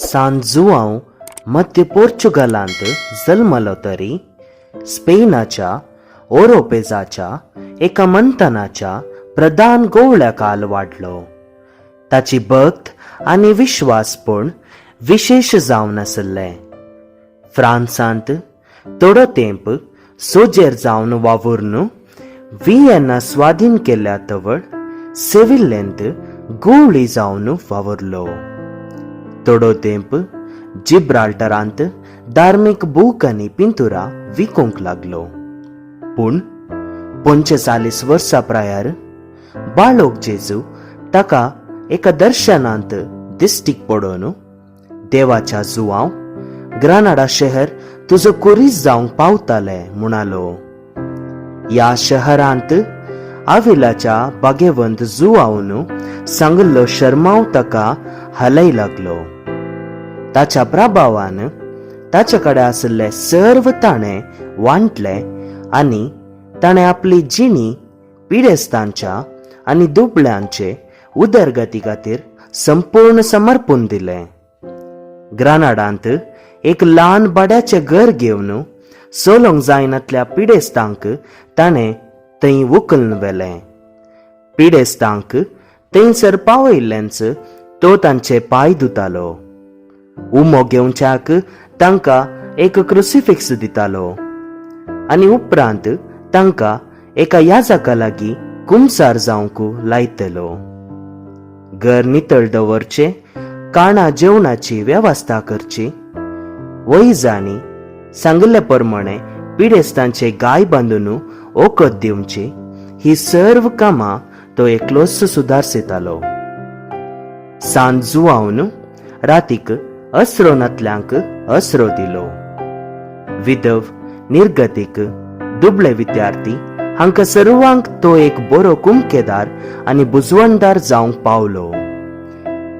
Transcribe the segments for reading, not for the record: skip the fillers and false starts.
सांजुआंव मध्य पोर्चुगालांत जल्मलो तरी स्पेनाच्या ओरोपेजाच्या एका मंथनाच्या प्रधान गोवळ्याकाल वाडलो. ताची भक्त आनी विश्वासपण विशेष जावन आसले. फ्रांसांत थोडो तेंप सोजेर जावन वावुरून विएन्ना स्वाधीन केल्या तवळ सेविल्लेंत गोवळी जावन वावुरलो. थोडो तेंप जिब्राल्टरांत धार्मीक बूक आनी पिंतुरां विकूंक लागलो. पूण 45 वर्सां प्रायर बाळोक जेजू ताका एका दर्शनांत दिश्टीक पडोवन देवाच्या जुवांव ग्रानाडा शहर तुजो कुरीस जावंक पावताले म्हणालो. ह्या शहरांत आविलाच्या बागेवंत जुवांवन सांगल्लो शर्माव ताका हालय लागलो. ताच्या प्रभावान ताचे कडेन आशिल्ले सर्व ताणे वांटले आनी ताणें आपली जिणी पिडेस्तांच्या आनी दुबळ्यांचे उदरगती खातीर संपूर्ण समर्पण दिलें. ग्रानाडांत एक ल्हान भाड्याचें घर घेवन सोलोंक जायनातल्या पिडेस्तांक ताणें थंय उखलून व्हेलें. पिडेस्तांक थंयसर पावयिल्ल्यांच तो तांचे पांय धुतालो. उमो घेवच्याक तांकां एक क्रुसिफिक्स दितालो आनी उपरांत तांकां एका याजका लागीं कुमसार जावंक लायतलो. घर नितळ दवरचें, काणा जेवणाची वेवस्था करची, वैजांनी सांगले प्रमाणे पिडेस्तांचे गाय बांदून ओकत दिवची, ही सर्व कामां तो एकलोच सुदारसितालो. सांज जुवावन रातीक अस्रोनातल्यांक अस्रो दिलो. विधव, निर्गतीक, दुबळे विद्यार्थी हांकां सर्वांक तो एक बरो कुमकेदार आनी बुजवणदार जावंक पावलो.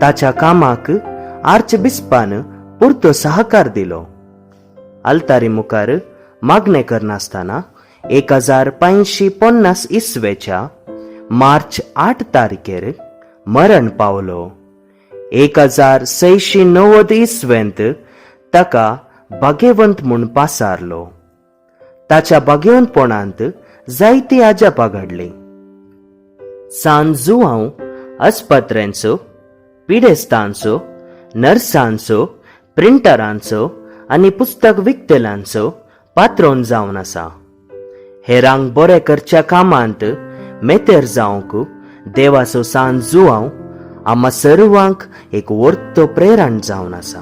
ताच्या कामाक आर्चबिस्पान पुरतो सहकार दिलो. आल्तारी मुखार मागणें करनासतना 1550 इसवेच्या मार्च 8 तारखेर मरण पावलो. 1690 इसवेंत ताका भाग्यवंत म्हूण पासारलो. ताच्या भाग्यवंतपणांत जायती आजापां घडली. सांज जुवांव आस्पत्र्यांचो, पिडेस्तांचो, नर्सांचो, प्रिंटरांचो आनी पुस्तक विकतल्यांचो पात्रोन जावन आसा. हेरांक बरें करच्या कामांत मेतेर जावंक देवाचो सांज जुवांव आम्हा सर्वांक एक वर्तो प्रेरण जावन आसा.